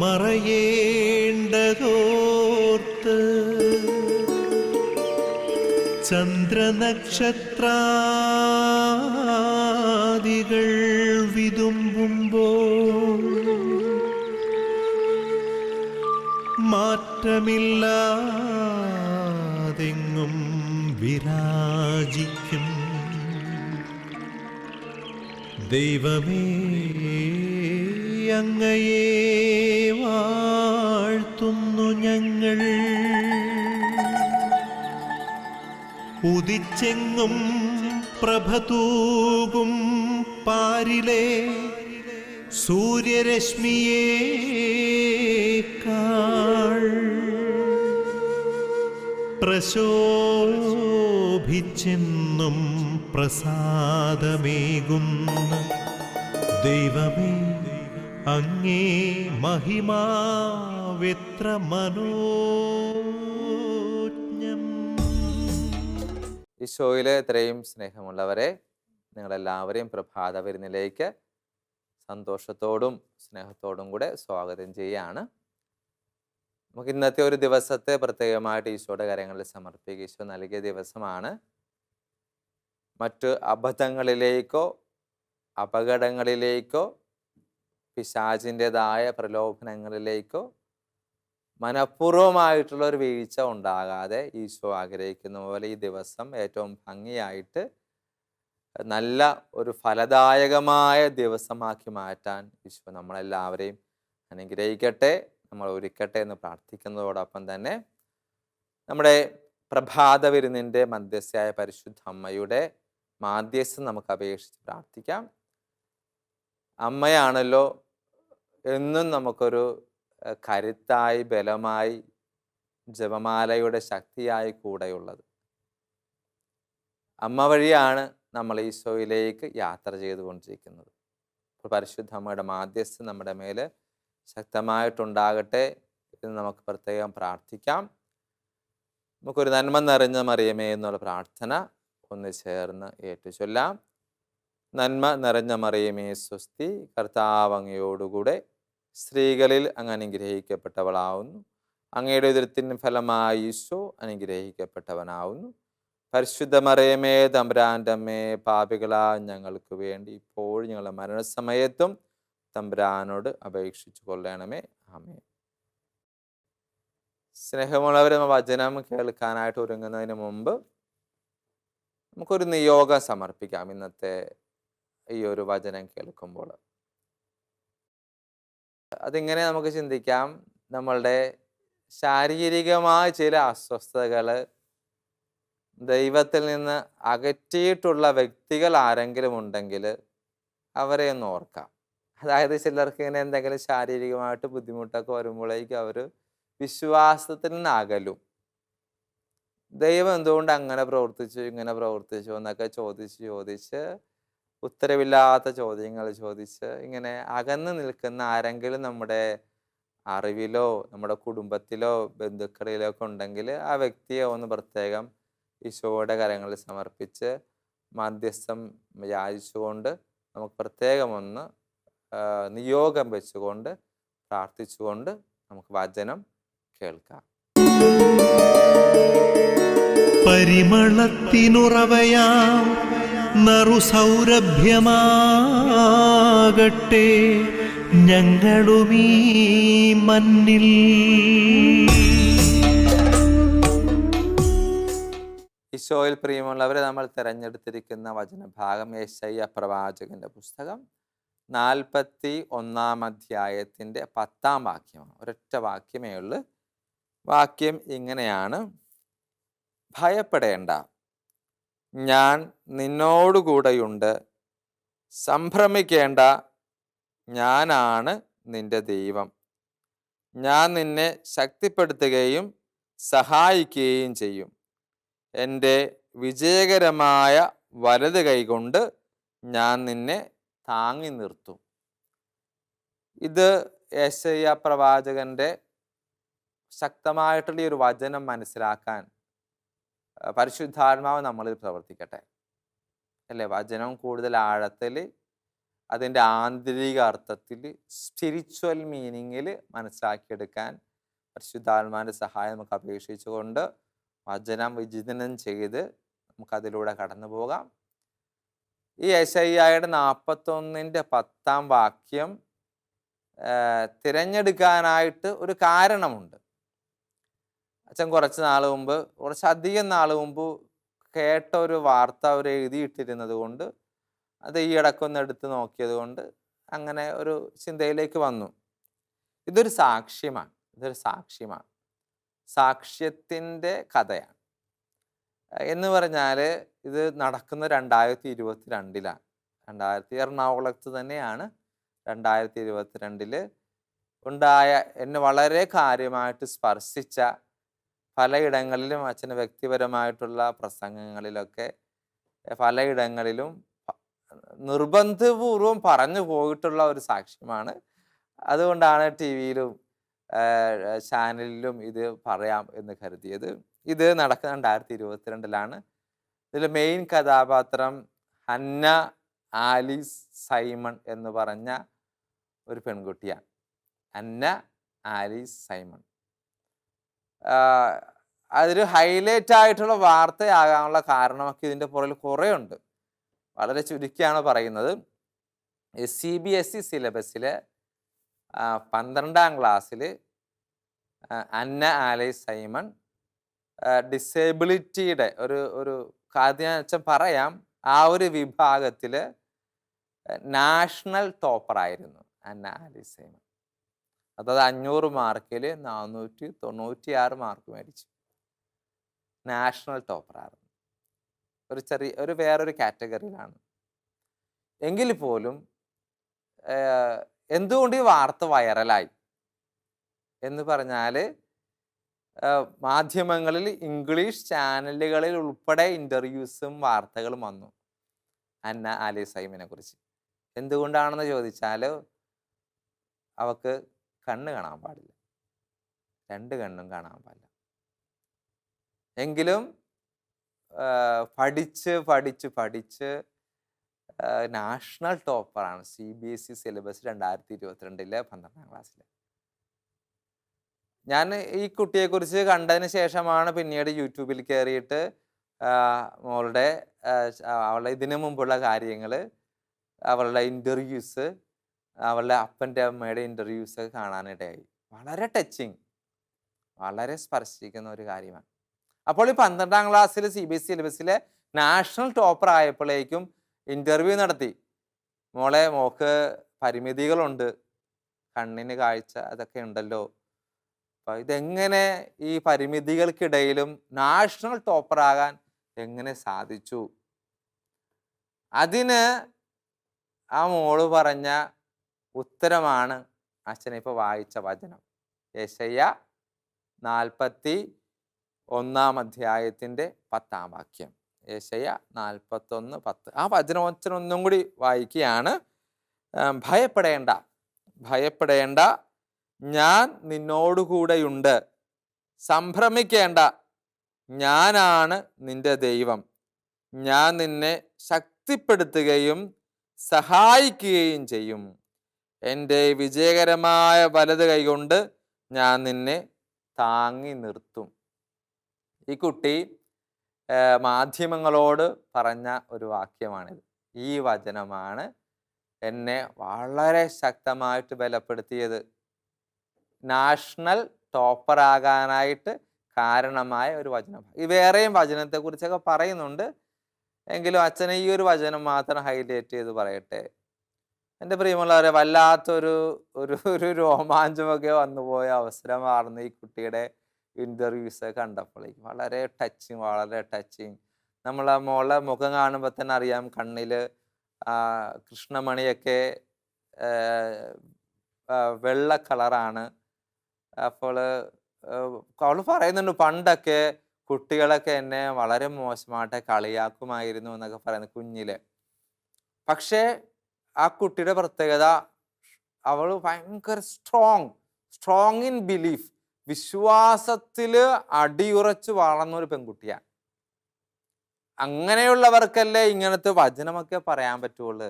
മറയേണ്ടതോർത്ത് ചന്ദ്രനക്ഷത്രാദികൾ വിതുമ്പുമ്പോൾ മാറ്റമില്ലാതെങ്ങും വിരാജിക്കും ദൈവമേ, അങ്ങയെ വാഴ്ത്തുന്നു ഞങ്ങൾ. ഉദിച്ചെങ്ങും പ്രഭതൂകും പാരിലെ സൂര്യരശ്മിയേക്കാൾ പ്രശോഭിച്ചെന്നും പ്രസാദമേകുന്ന ദൈവമേ, അങ്ങേ മഹിമാവെത്ര മനോജ്ഞം. ഈശോയിലെ ഇത്രയും സ്നേഹമുള്ളവരെ, നിങ്ങളെല്ലാവരെയും പ്രഭാത വിരുന്നിലേക്ക് സന്തോഷത്തോടും സ്നേഹത്തോടും കൂടെ സ്വാഗതം ചെയ്യുകയാണ്. നമുക്ക് ഇന്നത്തെ ഒരു ദിവസത്തെ പ്രത്യേകമായിട്ട് ഈശോയുടെ കരങ്ങളിൽ സമർപ്പിക്കുക. ഈശോ നൽകിയ ദിവസമാണ്. മറ്റ് അബദ്ധങ്ങളിലേക്കോ അപകടങ്ങളിലേക്കോ പിശാചിൻ്റെതായ പ്രലോഭനങ്ങളിലേക്കോ മനഃപൂർവമായിട്ടുള്ള ഒരു വീഴ്ച ഉണ്ടാകാതെ ഈശോ ആഗ്രഹിക്കുന്ന പോലെ ഈ ദിവസം ഏറ്റവും ഭംഗിയായിട്ട് നല്ല ഒരു ഫലദായകമായ ദിവസമാക്കി മാറ്റാൻ ഈശോ നമ്മളെല്ലാവരെയും അനുഗ്രഹിക്കട്ടെ, നമ്മൾ ഒരുക്കട്ടെ എന്ന് പ്രാർത്ഥിക്കുന്നതോടൊപ്പം തന്നെ നമ്മുടെ പ്രഭാത വിരുന്നിൻ്റെ മധ്യസ്ഥയായ പരിശുദ്ധ അമ്മയുടെ മാധ്യസ്ഥം നമുക്ക് അപേക്ഷിച്ച് പ്രാർത്ഥിക്കാം. അമ്മയാണല്ലോ എന്നും നമുക്കൊരു കരുത്തായി, ബലമായി, ജപമാലയുടെ ശക്തിയായി കൂടെയുള്ളത്. അമ്മ വഴിയാണ് നമ്മൾ ഈശോയിലേക്ക് യാത്ര ചെയ്തുകൊണ്ടിരിക്കുന്നത്. അപ്പോൾ പരിശുദ്ധ അമ്മയുടെ മാധ്യസ്ഥം നമ്മുടെ മേൽ ശക്തമായിട്ടുണ്ടാകട്ടെ എന്ന് നമുക്ക് പ്രത്യേകം പ്രാർത്ഥിക്കാം. നമുക്കൊരു നന്മ നിറഞ്ഞ മറിയമേ എന്നുള്ള പ്രാർത്ഥന ഒന്ന് ചേർന്ന് ഏറ്റുചൊല്ലാം. നന്മ നിറഞ്ഞ മറിയമേ സ്വസ്തി, കർത്താവ് അങ്ങയോടുകൂടെ സ്ത്രീകളിൽ അങ്ങ് അനുഗ്രഹിക്കപ്പെട്ടവളാവുന്നു. അങ്ങയുടെ ഉദരത്തിൻ ഫലമായി ഈശോ അനുഗ്രഹിക്കപ്പെട്ടവനാവുന്നു. പരിശുദ്ധ മറിയമേ തമ്പുരാൻ്റെ അമ്മേ, പാപികളാ ഞങ്ങൾക്ക് വേണ്ടി ഇപ്പോൾ ഞങ്ങളുടെ മരണസമയത്തും തമ്പുരാനോട് അപേക്ഷിച്ചു കൊള്ളണമേ. ആമേൻ. സ്നേഹമുള്ളവരെ, വചനം കേൾക്കാനായിട്ട് ഒരുങ്ങുന്നതിന് മുമ്പ് നമുക്കൊരു നിയോഗം സമർപ്പിക്കാം. ഇന്നത്തെ ഈ ഒരു വചനം കേൾക്കുമ്പോൾ അതിങ്ങനെ നമുക്ക് ചിന്തിക്കാം. നമ്മളുടെ ശാരീരികമായ ചില അസ്വസ്ഥതകൾ ദൈവത്തിൽ നിന്ന് അകറ്റിയിട്ടുള്ള വ്യക്തികൾ ആരെങ്കിലും ഉണ്ടെങ്കിൽ അവരെ ഒന്ന് ഓർക്കാം. അതായത് ചിലർക്ക് ഇങ്ങനെ എന്തെങ്കിലും ശാരീരികമായിട്ട് ബുദ്ധിമുട്ടൊക്കെ വരുമ്പോഴേക്കും അവർ വിശ്വാസത്തിൽ നിന്ന് അകലും. ദൈവം എന്തുകൊണ്ട് അങ്ങനെ പ്രവർത്തിച്ചു, ഇങ്ങനെ പ്രവർത്തിച്ചു എന്നൊക്കെ ചോദിച്ച് ഉത്തരവില്ലാത്ത ചോദ്യങ്ങൾ ചോദിച്ച് ഇങ്ങനെ അകന്ന് നിൽക്കുന്ന ആരെങ്കിലും നമ്മുടെ അറിവിലോ നമ്മുടെ കുടുംബത്തിലോ ബന്ധുക്കളിലോ ഒക്കെ ഉണ്ടെങ്കിൽ ആ വ്യക്തിയെ ഒന്ന് പ്രത്യേകം ഈശോയുടെ കരങ്ങളിൽ സമർപ്പിച്ച് മധ്യസ്ഥം യാചിച്ചുകൊണ്ട് നമുക്ക് പ്രത്യേകം ഒന്ന് നിയോഗം വെച്ചുകൊണ്ട് പ്രാർത്ഥിച്ചുകൊണ്ട് നമുക്ക് വചനം കേൾക്കാം. പരിമളത്തിനുറവയാം നറുസൗരഭ്യമാകട്ടെ ഞങ്ങളുമീ മണ്ണിൽ. ഈശോയിൽ പ്രിയമുള്ളവരെ, നമ്മൾ തിരഞ്ഞെടുത്തിരിക്കുന്ന വചനഭാഗം യെശയ്യാ പ്രവാചകന്റെ പുസ്തകം 41-ാം അധ്യായത്തിൻ്റെ 10-ാം വാക്യമാണ്. ഒരൊറ്റ വാക്യമേ ഉള്ളൂ. വാക്യം ഇങ്ങനെയാണ്: ഭയപ്പെടേണ്ട, ഞാൻ നിന്നോടുകൂടെയുണ്ട്. സംഭ്രമിക്കേണ്ട, ഞാനാണ് നിന്റെ ദൈവം. ഞാൻ നിന്നെ ശക്തിപ്പെടുത്തുകയും സഹായിക്കുകയും ചെയ്യും. എൻ്റെ വിജയകരമായ വലത് കൈകൊണ്ട് ഞാൻ നിന്നെ താങ്ങി നിർത്തും. ഇത് യെശയ്യാ പ്രവാചകന്റെ ശക്തമായിട്ടുള്ള ഈ ഒരു വചനം മനസ്സിലാക്കാൻ പരിശുദ്ധാത്മാവ് നമ്മളിൽ പ്രവർത്തിക്കട്ടെ. അല്ലേ? വചനം കൂടുതൽ ആഴത്തിൽ അതിൻ്റെ ആന്തരിക അർത്ഥത്തിൽ സ്പിരിച്വൽ മീനിങ്ങിൽ മനസ്സിലാക്കിയെടുക്കാൻ പരിശുദ്ധാത്മാവിൻ്റെ സഹായം നമുക്ക് അപേക്ഷിച്ചുകൊണ്ട് വചനം വിചിന്തനം ചെയ്ത് നമുക്കതിലൂടെ കടന്നു പോകാം. ഈ യെശയ്യായുടെ 41:10 വാക്യം തിരഞ്ഞെടുക്കാനായിട്ട് ഒരു കാരണമുണ്ട്. അച്ഛൻ കുറച്ചധികം നാൾ മുമ്പ് കേട്ട ഒരു വാർത്ത അവർ എഴുതിയിട്ടിരുന്നത് കൊണ്ട് അത് ഈ ഇടയ്ക്കൊന്ന് എടുത്ത് നോക്കിയത് കൊണ്ട് അങ്ങനെ ഒരു ചിന്തയിലേക്ക് വന്നു. ഇതൊരു സാക്ഷ്യമാണ്, സാക്ഷ്യത്തിൻ്റെ കഥയാണ്. എന്ന് പറഞ്ഞാൽ ഇത് നടക്കുന്ന 2022 എറണാകുളത്ത് തന്നെയാണ്. 2022 ഉണ്ടായ എന്നെ വളരെ കാര്യമായിട്ട് സ്പർശിച്ച പലയിടങ്ങളിലും അച്ഛന് വ്യക്തിപരമായിട്ടുള്ള പ്രസംഗങ്ങളിലൊക്കെ പലയിടങ്ങളിലും നിർബന്ധപൂർവം പറഞ്ഞു പോയിട്ടുള്ള ഒരു സാക്ഷ്യമാണ്. അതുകൊണ്ടാണ് ടി വിയിലും ചാനലിലും ഇത് പറയാം എന്ന് കരുതിയത്. ഇത് നടക്കുന്ന 2022 ഇതിൽ മെയിൻ കഥാപാത്രം ഹന്ന ആലിസ് സൈമൺ എന്ന് പറഞ്ഞ ഒരു പെൺകുട്ടിയാണ്. ഹന്ന ആലിസ് സൈമൺ അതൊരു ഹൈലൈറ്റ് ആയിട്ടുള്ള വാർത്തയാകാനുള്ള കാരണമൊക്കെ ഇതിൻ്റെ പുറകിൽ കുറേ ഉണ്ട്. വളരെ ചുരുക്കിയാണ് പറയുന്നത്. CBSE സിലബസിലെ 12ാം ക്ലാസ്സിൽ അന്ന ആലിസ് സൈമൺ ഡിസേബിലിറ്റിയുടെ ഒരു കാര്യം പറയാം. ആ ഒരു വിഭാഗത്തിൽ നാഷണൽ ടോപ്പറായിരുന്നു അന്ന ആലിസ് സൈമൺ. അതായത് 500 മാർക്കിൽ 496 മാർക്ക് മേടിച്ചു. നാഷണൽ ടോപ്പറായിരുന്നു. ഒരു വേറൊരു കാറ്റഗറിയിലാണ്. എങ്കിൽ പോലും എന്തുകൊണ്ട് ഈ വാർത്ത വൈറലായി എന്ന് പറഞ്ഞാൽ മാധ്യമങ്ങളിൽ ഇംഗ്ലീഷ് ചാനലുകളിൽ ഉൾപ്പെടെ ഇൻ്റർവ്യൂസും വാർത്തകളും വന്നു അന്ന ആലിസ് സൈമനെ കുറിച്ച്. എന്തുകൊണ്ടാണെന്ന് ചോദിച്ചാൽ അവക്ക് കണ്ണ് കാണാൻ പാടില്ല, 2 കണ്ണും കാണാൻ പാടില്ല. എങ്കിലും പഠിച്ച് നാഷണൽ ടോപ്പറാണ്. CBSE സിലബസ് 2022 12ാം ക്ലാസ്സിൽ. ഞാൻ ഈ കുട്ടിയെക്കുറിച്ച് കണ്ടതിന് ശേഷമാണ് പിന്നീട് യൂട്യൂബിൽ കയറിയിട്ട് അവളുടെ ഇതിനു മുമ്പുള്ള കാര്യങ്ങൾ, അവളുടെ ഇൻ്റർവ്യൂസ്, അവളുടെ അപ്പൻ്റെ അമ്മയുടെ ഇൻ്റർവ്യൂസ് ഒക്കെ കാണാനിടയായി. വളരെ ടച്ചിങ്, വളരെ സ്പർശിക്കുന്ന ഒരു കാര്യമാണ്. അപ്പോൾ ഈ 12ാം ക്ലാസ്സിൽ CBSE സിലബസിലെ നാഷണൽ ടോപ്പർ ആയപ്പോഴേക്കും ഇൻ്റർവ്യൂ നടത്തി. മോക്ക് പരിമിതികളുണ്ട്, കണ്ണിന് കാഴ്ച അതൊക്കെ ഉണ്ടല്ലോ, അപ്പോൾ ഇതെങ്ങനെ ഈ പരിമിതികൾക്കിടയിലും നാഷണൽ ടോപ്പറാകാൻ എങ്ങനെ സാധിച്ചു? അതിന് ആ മോള് പറഞ്ഞ ഉത്തരമാണ് അച്ഛനിപ്പോൾ വായിച്ച വചനം. യെശയ്യ 41 അധ്യായത്തിൻ്റെ 10 വാക്യം. യെശയ്യ 41:10. ആ വചനം ഒന്നും കൂടി വായിക്കുകയാണ്. ഭയപ്പെടേണ്ട, ഞാൻ നിന്നോടുകൂടെയുണ്ട്. സംഭ്രമിക്കേണ്ട, ഞാനാണ് നിന്റെ ദൈവം. ഞാൻ നിന്നെ ശക്തിപ്പെടുത്തുകയും സഹായിക്കുകയും ചെയ്യും. എൻ്റെ വിജയകരമായ വലത് കൈകൊണ്ട് ഞാൻ നിന്നെ താങ്ങി നിർത്തും. ഈ കുട്ടി മാധ്യമങ്ങളോട് പറഞ്ഞ ഒരു വാക്യമാണിത്. ഈ വചനമാണ് എന്നെ വളരെ ശക്തമായിട്ട് ബലപ്പെടുത്തിയത്, നാഷണൽ ടോപ്പറാകാനായിട്ട് കാരണമായ ഒരു വചനം. ഈ വേറെയും വചനത്തെക്കുറിച്ചൊക്കെ പറയുന്നുണ്ട്, എങ്കിലും അച്ഛനെ ഈ ഒരു വചനം മാത്രം ഹൈലൈറ്റ് ചെയ്ത് പറയട്ടെ. എൻ്റെ പ്രിയമുള്ളവരെ, വല്ലാത്തൊരു ഒരു രോമാഞ്ചമൊക്കെ വന്നുപോയ അവസരമായിരുന്നു ഈ കുട്ടിയുടെ ഇൻ്റർവ്യൂസ് കണ്ടപ്പോഴേക്കും. വളരെ ടച്ചിങ്. നമ്മളെ മോളെ മുഖം കാണുമ്പോൾ തന്നെ അറിയാം, കണ്ണിൽ കൃഷ്ണമണിയൊക്കെ വെള്ള കളറാണ്. അപ്പോൾ അവൾ പറയുന്നുണ്ട്, പണ്ടൊക്കെ കുട്ടികളൊക്കെ എന്നെ വളരെ മോശമായിട്ട് കളിയാക്കുമായിരുന്നു എന്നൊക്കെ പറയുന്നു കുഞ്ഞില്. പക്ഷേ ആ കുട്ടിയുടെ പ്രത്യേകത, അവൾ ഭയങ്കര സ്ട്രോങ് ഇൻ ബിലീഫ്, വിശ്വാസത്തിൽ അടിയുറച്ച് വളർന്നൊരു പെൺകുട്ടിയാണ്. അങ്ങനെയുള്ളവർക്കല്ലേ ഇങ്ങനത്തെ വചനമൊക്കെ പറയാൻ പറ്റുള്ളൂ.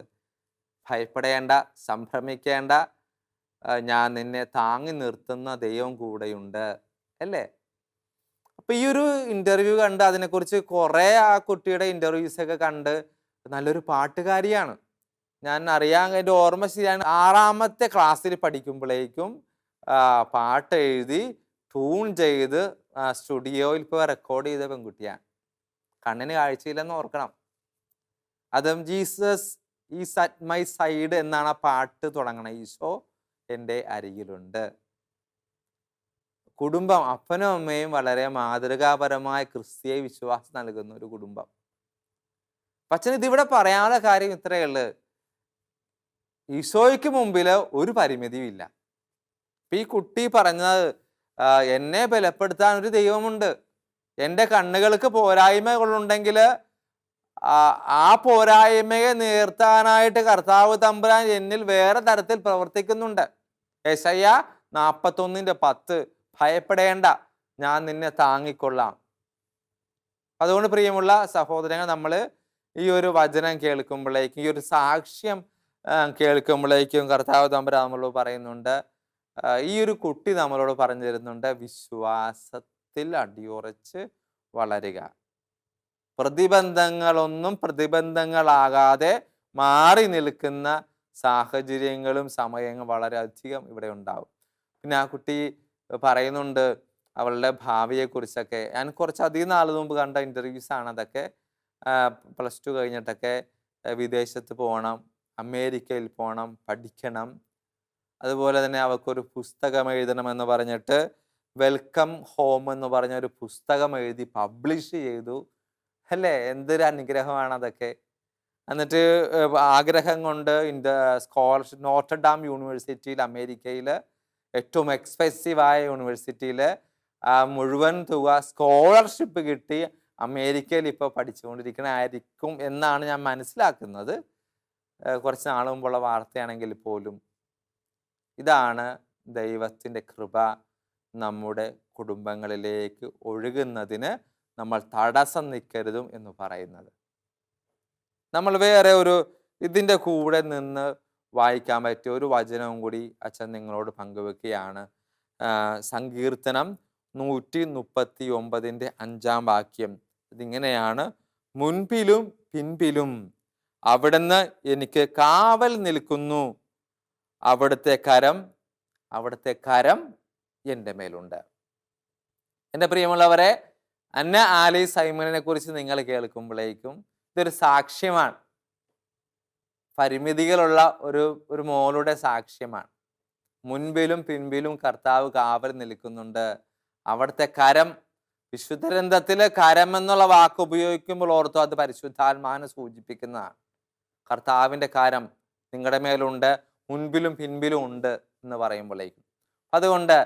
ഭയപ്പെടേണ്ട, സംഭ്രമിക്കേണ്ട, ഞാൻ നിന്നെ താങ്ങി നിർത്തുന്ന ദൈവം കൂടെയുണ്ട്, അല്ലേ? അപ്പൊ ഈ ഒരു ഇന്റർവ്യൂ കണ്ട് അതിനെക്കുറിച്ച് കുറേ ആ കുട്ടിയുടെ ഇന്റർവ്യൂസ് ഒക്കെ കണ്ട് നല്ലൊരു പാട്ടുകാരിയാണ്. ഞാൻ അറിയാൻ എൻ്റെ ഓർമ്മ ശരിയാണ്, 6ാമത്തെ ക്ലാസ്സിൽ പഠിക്കുമ്പോഴേക്കും പാട്ട് എഴുതി ട്യൂൺ ചെയ്ത് സ്റ്റുഡിയോയിൽ പോയി റെക്കോർഡ് ചെയ്ത പെൺകുട്ടിയാണ്. കണ്ണിന് കാഴ്ചയില്ലെന്ന് ഓർക്കണം. അതും Jesus is at my side എന്നാണ് ആ പാട്ട് തുടങ്ങണത്. ഈശോ എൻ്റെ അരികിലുണ്ട്. കുടുംബം, അപ്പനും അമ്മയും വളരെ മാതൃകാപരമായ ക്രിസ്തീയ വിശ്വാസം നൽകുന്ന ഒരു കുടുംബം. പക്ഷേ ഇതിവിടെ പറയാനുള്ള കാര്യം ഇത്രയേ ഉള്ളൂ, ഈശോയ്ക്ക് മുമ്പിൽ ഒരു പരിമിതിയും ഇല്ല. ഈ കുട്ടി പറഞ്ഞത്, എന്നെ ബലപ്പെടുത്താൻ ഒരു ദൈവമുണ്ട്, എൻ്റെ കണ്ണുകൾക്ക് പോരായ്മകളുണ്ടെങ്കിൽ ആ പോരായ്മയെ നിർത്താനായിട്ട് കർത്താവ് തമ്പുരാൻ എന്നിൽ വേറെ തരത്തിൽ പ്രവർത്തിക്കുന്നുണ്ട്. യെശയ്യ 41:10, ഭയപ്പെടേണ്ട, ഞാൻ നിന്നെ താങ്ങിക്കൊള്ളാം. അതുകൊണ്ട് പ്രിയമുള്ള സഹോദരങ്ങൾ, നമ്മൾ ഈ ഒരു വചനം കേൾക്കുമ്പോഴേക്കും, ഈ ഒരു സാക്ഷ്യം കേൾക്കുമ്പോഴേക്കും കർത്താവ് തമ്പുരാൻ നമ്മളോട് പറയുന്നുണ്ട്, ഈ ഒരു കുട്ടി നമ്മളോട് പറഞ്ഞു തരുന്നുണ്ട്, വിശ്വാസത്തിൽ അടിയുറച്ച് വളരുക. പ്രതിബന്ധങ്ങളൊന്നും പ്രതിബന്ധങ്ങളാകാതെ മാറി നിൽക്കുന്ന സാഹചര്യങ്ങളും സമയങ്ങളും വളരെയധികം ഇവിടെ ഉണ്ടാവും. പിന്നെ ആ കുട്ടി പറയുന്നുണ്ട് അവളുടെ ഭാവിയെക്കുറിച്ചൊക്കെ. ഞാൻ കുറച്ചധികം നാൾ മുമ്പ് കണ്ട ഇൻ്റർവ്യൂസ് ആണ് അതൊക്കെ. +2 കഴിഞ്ഞിട്ടൊക്കെ വിദേശത്ത് പോകണം, അമേരിക്കയിൽ പോകണം, പഠിക്കണം. അതുപോലെ തന്നെ അവൾക്കൊരു പുസ്തകം എഴുതണമെന്ന് പറഞ്ഞിട്ട് വെൽക്കം ഹോം എന്ന് പറഞ്ഞ ഒരു പുസ്തകം എഴുതി പബ്ലിഷ് ചെയ്തു, അല്ലേ? എന്തൊരു അനുഗ്രഹമാണ് അതൊക്കെ. എന്നിട്ട് ആഗ്രഹം കൊണ്ട് സ്കോളർഷിപ്പ് നോട്ടർഡാം യൂണിവേഴ്സിറ്റിയിൽ, അമേരിക്കയിൽ ഏറ്റവും എക്സ്പെൻസീവായ യൂണിവേഴ്സിറ്റിയിൽ മുഴുവൻ തുക സ്കോളർഷിപ്പ് കിട്ടി അമേരിക്കയിൽ ഇപ്പോൾ പഠിച്ചുകൊണ്ടിരിക്കണായിരിക്കും എന്നാണ് ഞാൻ മനസ്സിലാക്കുന്നത്. കുറച്ച് നാൾ മുമ്പുള്ള വാർത്തയാണെങ്കിൽ പോലും. ഇതാണ് ദൈവത്തിൻ്റെ കൃപ നമ്മുടെ കുടുംബങ്ങളിലേക്ക് ഒഴുകുന്നതിന് നമ്മൾ തടസ്സം നിൽക്കരുതും എന്ന് പറയുന്നത്. നമ്മൾ വേറെ ഒരു ഇതിൻ്റെ കൂടെ നിന്ന് വായിക്കാൻ പറ്റിയ ഒരു വചനവും കൂടി അച്ഛൻ നിങ്ങളോട് പങ്കുവെക്കുകയാണ്. സങ്കീർത്തനം 139 5-ാം വാക്യം. ഇതിങ്ങനെയാണ്, മുൻപിലും പിൻപിലും അവിടുന്ന് എനിക്ക് കാവൽ നിൽക്കുന്നു, അവിടുത്തെ കരം എൻ്റെ മേലുണ്ട്. എൻ്റെ പ്രിയമുള്ളവരെ, അന്ന ആലീസ് സൈമണിനെ കുറിച്ച് നിങ്ങൾ കേൾക്കുമ്പോഴേക്കും ഇതൊരു സാക്ഷ്യമാണ്. പരിമിതികളുള്ള ഒരു മോളുടെ സാക്ഷ്യമാണ്. മുൻപിലും പിൻപിലും കർത്താവ് കാവൽ നിൽക്കുന്നുണ്ട്. അവിടുത്തെ കരം, വിശുദ്ധ ഗ്രന്ഥത്തിലെ കരം എന്നുള്ള വാക്ക് ഉപയോഗിക്കുമ്പോൾ ഓർത്തു, അത് പരിശുദ്ധാത്മാവിനെ സൂചിപ്പിക്കുന്നതാണ്. കർത്താവിൻ്റെ കരം നിങ്ങളുടെ മേലുണ്ട്, മുൻപിലും പിൻപിലും ഉണ്ട് എന്ന് പറയുമ്പോഴേക്കും. അതുകൊണ്ട്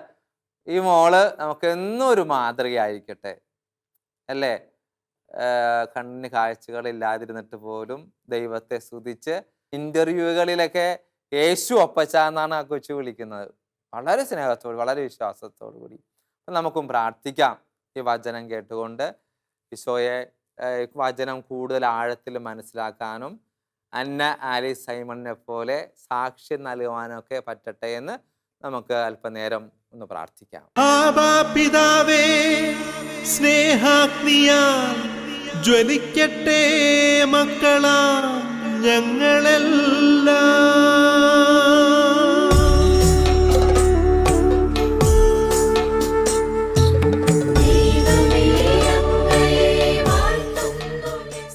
ഈ മോള് നമുക്ക് എന്നും ഒരു മാതൃകയായിരിക്കട്ടെ, അല്ലേ? കണ്ണിന് കാഴ്ചകളില്ലാതിരുന്നിട്ട് പോലും ദൈവത്തെ സ്തുതിച്ച് ഇൻ്റർവ്യൂകളിലൊക്കെ യേശു അപ്പച്ച എന്നാണ് ആ കൊച്ചു വിളിക്കുന്നത്. വളരെ സ്നേഹത്തോട്, വളരെ വിശ്വാസത്തോടു കൂടി. അപ്പം നമുക്കും പ്രാർത്ഥിക്കാം ഈ വചനം കേട്ടുകൊണ്ട് ഈശോയെ വചനം കൂടുതൽ ആഴത്തിൽ മനസ്സിലാക്കാനും അന്ന ആലീസ് സൈമണിനെ പോലെ സാക്ഷ്യം നൽകുവാനൊക്കെ പറ്റട്ടെ എന്ന് നമുക്ക് അല്പനേരം ഒന്ന് പ്രാർത്ഥിക്കാം. ആബാ പിതാവേ, സ്നേഹാഗ്നിയാൽ ജ്വലിക്കട്ടെ മക്കളാ ഞങ്ങളെല്ലാം.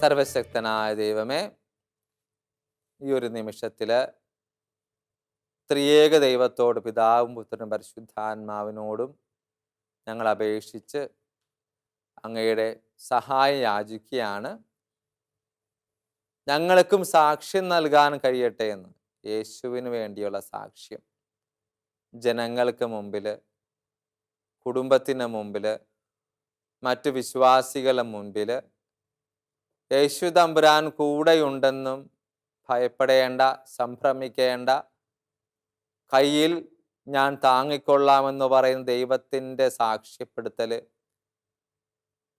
സർവശക്തനായ ദൈവമേ, ഈ ഒരു നിമിഷത്തില് ത്രിയേക ദൈവത്തോട്, പിതാവും പുത്രനും പരിശുദ്ധാത്മാവിനോടും ഞങ്ങൾ അപേക്ഷിച്ച് അങ്ങയുടെ സഹായം യാചിക്കുകയാണ്. ഞങ്ങൾക്കും സാക്ഷ്യം നൽകാൻ കഴിയട്ടെ എന്ന്, യേശുവിന് വേണ്ടിയുള്ള സാക്ഷ്യം ജനങ്ങൾക്ക് മുമ്പിൽ, കുടുംബത്തിന് മുമ്പിൽ, മറ്റു വിശ്വാസികളുടെ മുൻപിൽ യേശു തമ്പുരാൻ കൂടെയുണ്ടെന്നും ഭയപ്പെടേണ്ട, സംഭ്രമിക്കേണ്ട, കയ്യിൽ ഞാൻ താങ്ങിക്കൊള്ളാമെന്ന് പറയുന്ന ദൈവത്തിൻ്റെ സാക്ഷ്യപ്പെടുത്തൽ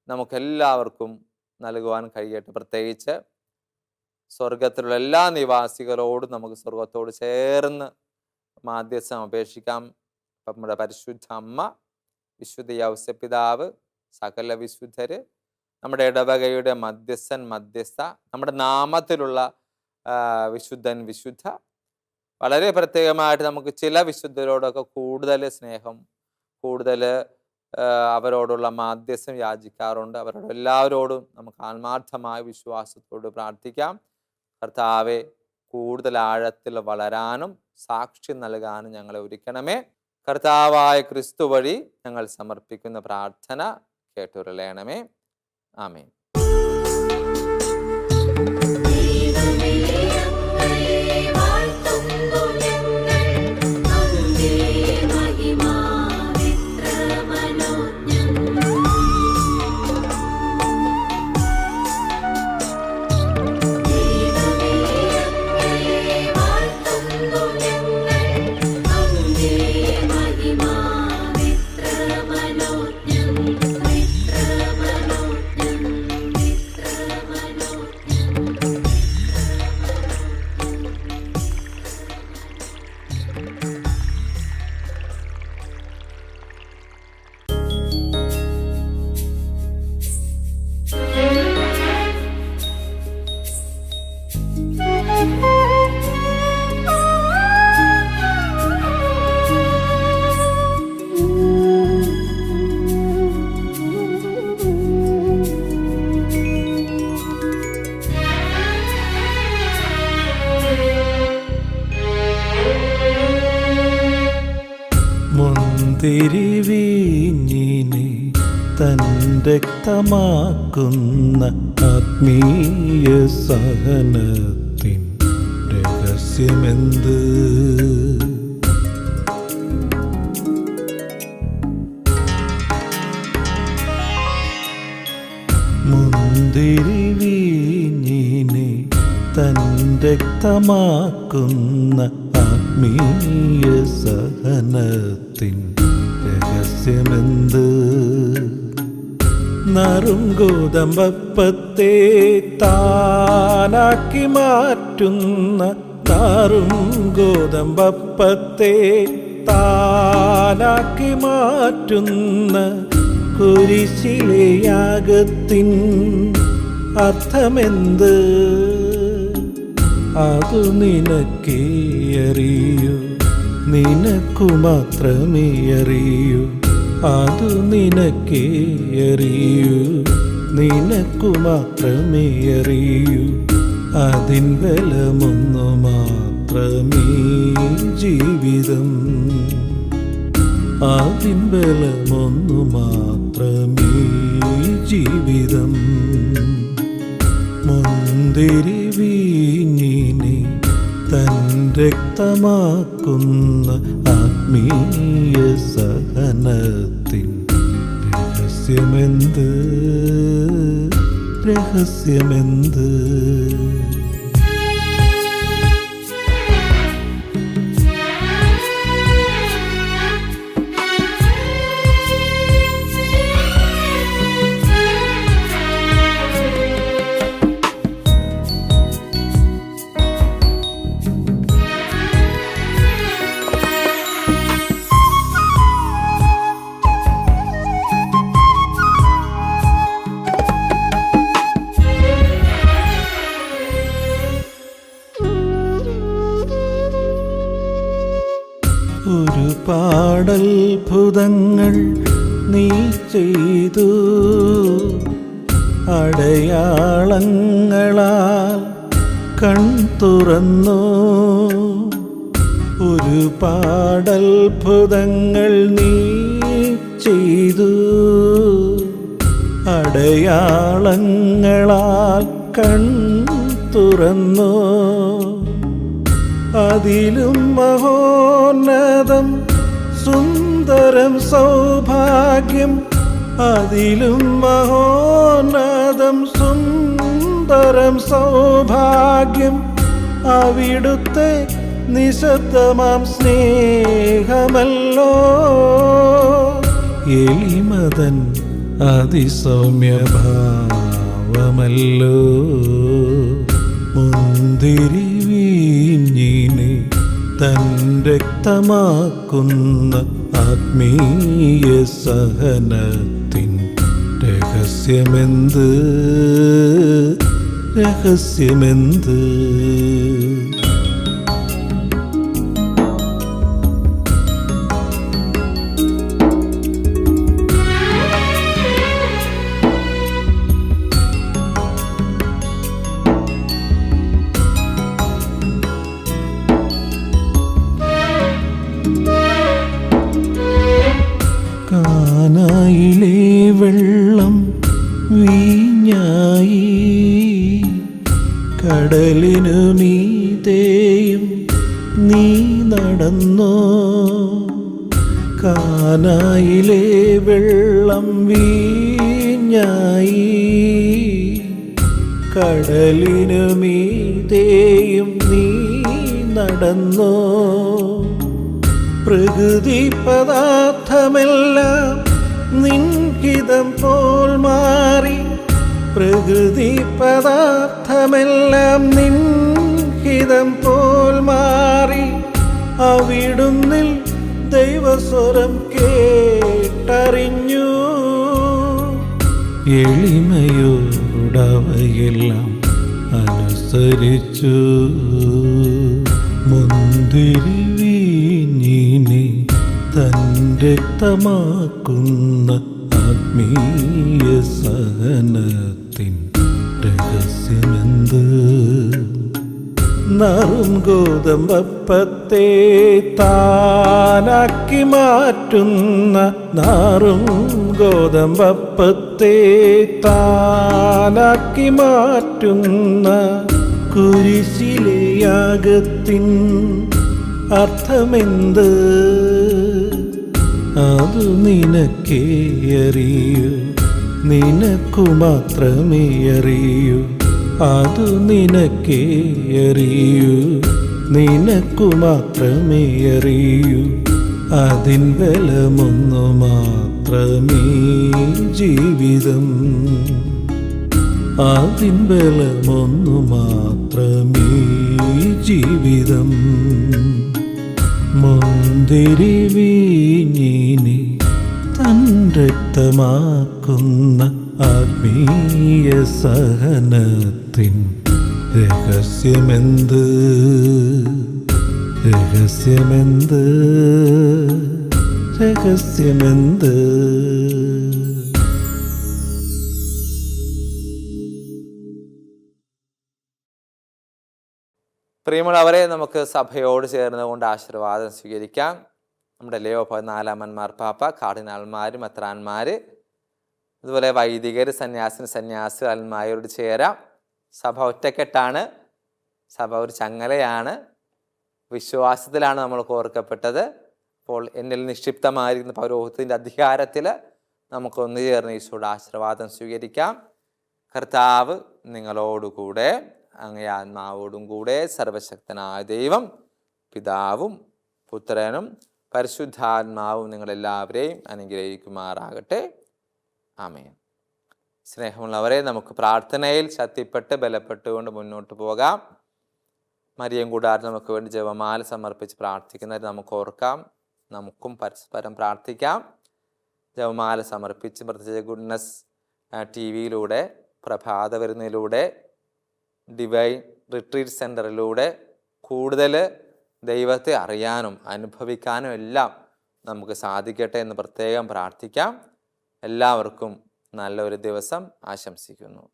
നമുക്കെല്ലാവർക്കും നൽകുവാൻ കഴിയട്ടെ. പ്രത്യേകിച്ച് സ്വർഗത്തിലുള്ള എല്ലാ നിവാസികളോടും നമുക്ക് സ്വർഗത്തോട് ചേർന്ന് മാധ്യസ്ഥം അപേക്ഷിക്കാം. നമ്മുടെ പരിശുദ്ധ അമ്മ, വിശുദ്ധ യൗസപിതാവ്, സകല വിശുദ്ധര്, നമ്മുടെ ഇടവകയുടെ മധ്യസ്ഥൻ മധ്യസ്ഥ, നമ്മുടെ നാമത്തിലുള്ള വിശുദ്ധൻ വിശുദ്ധ, വളരെ പ്രത്യേകമായിട്ട് നമുക്ക് ചില വിശുദ്ധരോടൊക്കെ കൂടുതൽ സ്നേഹം, കൂടുതൽ അവരോടുള്ള മാധ്യസ്ഥം യാചിക്കാറുണ്ട്. അവരോട് എല്ലാവരോടും നമുക്ക് ആത്മാർത്ഥമായ വിശ്വാസത്തോട് പ്രാർത്ഥിക്കാം. കർത്താവെ, കൂടുതൽ ആഴത്തിൽ വളരാനും സാക്ഷ്യം നൽകാനും ഞങ്ങളെ ഒരുക്കണമേ. കർത്താവായ ക്രിസ്തു വഴി ഞങ്ങൾ സമർപ്പിക്കുന്ന പ്രാർത്ഥന കേട്ടുരളയണമേ. ആമേൻ. തിരുവീഞ്ഞിനെ തൻ രക്തമാക്കുന്ന ആത്മീയ സഹനത്തിൻ രഹസ്യമെന്ത്? മുന്തിരിവീഞ്ഞിനെ തൻ രക്തമാക്കുന്ന ആത്മീയ സഹനത്തിൻ രഹസ്യമെന്ത്? നറും ഗോതമ്പപ്പത്തെ താനാക്കി മാറ്റുന്ന, നറും ഗോതമ്പപ്പത്തെ താനാക്കി മാറ്റുന്ന കുരിശിലെ യാഗത്തിൻ അർത്ഥമെന്ത്? അതു നിനക്കേ അറിയൂ, നിനക്കു മാത്രമേ അറിയൂ. അതു നിനക്കേ അറിയൂ, നിനക്കു മാത്രമേ അറിയൂ. അതിൻ ബലമൊന്നു മാത്രമേ ജീവിതം, അതിൻ ബലമൊന്നു മാത്രമേ ജീവിതം. മുന്തിരി വീഞ്ഞിനെ തൻ രക്തമാക്കുന്ന ആത്മീയ സഹനത്തിൻ രഹസ്യമെന്ത്? രഹസ്യമെന്ത്? ഒരുപാടത്ഭുതങ്ങൾ നീ ചെയ്തു, അടയാളങ്ങളാൽ കൺ തുറന്നു. ഒരുപാടത്ഭുതങ്ങൾ നീ ചെയ്തു, അടയാളങ്ങളാൽ കൺ തുറന്നു. അതിലും മഹോന്നതം സുന്ദരം സൗഭാഗ്യം, അതിലും മഹോന്നതം സുന്ദരം സൗഭാഗ്യം. അവിടുത്തെ നിശബ്ദമാം സ്നേഹമല്ലോ. എളിമതൻ അതിസൗമ്യഭാവമല്ലോ. മുന്തിരി വീഞ്ഞിനെ തൻ രക്തമാക്കുന്ന ആത്മീയ സഹനത്തിൻ രഹസ്യമെന്ത്, രഹസ്യമെന്ത്? കാനായിലെ വെള്ളം വീഞ്ഞായി, കടലിനു മീതെയും നീ നടന്നോ? കാനായിലെ വെള്ളം വീഞ്ഞായി, കടലിനു മീതെയും നീ നടന്നോ? പ്രകൃതി പദാർത്ഥമെല്ലാം നിൻഹിതം പോൽ മാറി, പ്രകൃതി പദാർത്ഥമെല്ലാം നിൻഹിതം പോൽ മാറി, അവിടുന്നിൽ ദൈവസ്വരം കേട്ടറിഞ്ഞു. എളിമയോടവയെല്ലാം അനുസരിച്ചു. മുന്തിരി വീഞ്ഞിനെ തൻ രക്തമാക്കുന്ന ആത്മീയ സഹനത്തിൻ രഹസ്യമെന്ത്? നറും ഗോതമ്പപ്പത്തെ താനാക്കി മാറ്റുന്ന, നാറും ഗോതമ്പപ്പത്തെ താനാക്കി മാറ്റുന്ന കുരിശിലെ യാഗത്തിൻ അർത്ഥമെന്ത്? അതു നിനക്കേ അറിയൂ, നിനക്കു മാത്രമേ അറിയൂ. അതു നിനക്കേ അറിയൂ, നിനക്കു മാത്രമേ അറിയൂ. അതിൻ ബലമൊന്നു മാത്രമേ ജീവിതം, അതിൻ ബലമൊന്നു മാത്രമേ ജീവിതം. മുന്തിരി വീഞ്ഞിനെ തൻ രക്തമാക്കുന്ന ആത്മീയ സഹനത്തിൻ രഹസ്യമെന്ത്, രഹസ്യമെന്ത്, രഹസ്യമെന്ത്? പ്രിയമുള്ളവരെ, നമുക്ക് സഭയോട് ചേർന്നുകൊണ്ട് ആശീർവാദം സ്വീകരിക്കാം. നമ്മുടെ ലിയോ 14 മാർപ്പാപ്പ, കാർഡിനാൾമാർ, മെത്രാന്മാർ, അതുപോലെ വൈദികർ, സന്യാസിമാരോട് ചേരാം. സഭ ഒറ്റക്കെട്ടാണ്, സഭ ഒരു ചങ്ങലയാണ്, വിശ്വാസത്തിലാണ് നമ്മൾ ഓർക്കപ്പെട്ടത്. അപ്പോൾ എന്നിൽ നിക്ഷിപ്തമായിരിക്കുന്ന പൗരോഹിത്യത്തിൻ്റെ അധികാരത്തിൽ നമുക്കൊന്നു ചേർന്ന് ഈശോയുടെ ആശീർവാദം സ്വീകരിക്കാം. കർത്താവ് നിങ്ങളോടുകൂടെ, അങ്ങേ ആത്മാവോടും കൂടെ. സർവശക്തനായ ദൈവം പിതാവും പുത്രനും പരിശുദ്ധാത്മാവും നിങ്ങളെല്ലാവരെയും അനുഗ്രഹിക്കുമാറാകട്ടെ. ആമേൻ. സ്നേഹമുള്ളവരെ, നമുക്ക് പ്രാർത്ഥനയിൽ ശക്തിപ്പെട്ട് ബലപ്പെട്ടുകൊണ്ട് മുന്നോട്ട് പോകാം. മരിയം കൂടാതെ നമുക്ക് വേണ്ടി ജപമാല സമർപ്പിച്ച് പ്രാർത്ഥിക്കുന്നവർ നമുക്ക് ഓർക്കാം. നമുക്കും പരസ്പരം പ്രാർത്ഥിക്കാം. ജപമാല സമർപ്പിച്ച് പ്രത്യേക ഗുഡ്നസ് TV-യിലൂടെ, പ്രഭാത വരുന്നതിലൂടെ, ഡിവൈൻ റിട്രീറ്റ് സെൻ്ററിലൂടെ കൂടുതൽ ദൈവത്തെ അറിയാനും അനുഭവിക്കാനും എല്ലാം നമുക്ക് സാധിക്കട്ടെ എന്ന് പ്രത്യേകം പ്രാർത്ഥിക്കാം. എല്ലാവർക്കും നല്ലൊരു ദിവസം ആശംസിക്കുന്നു.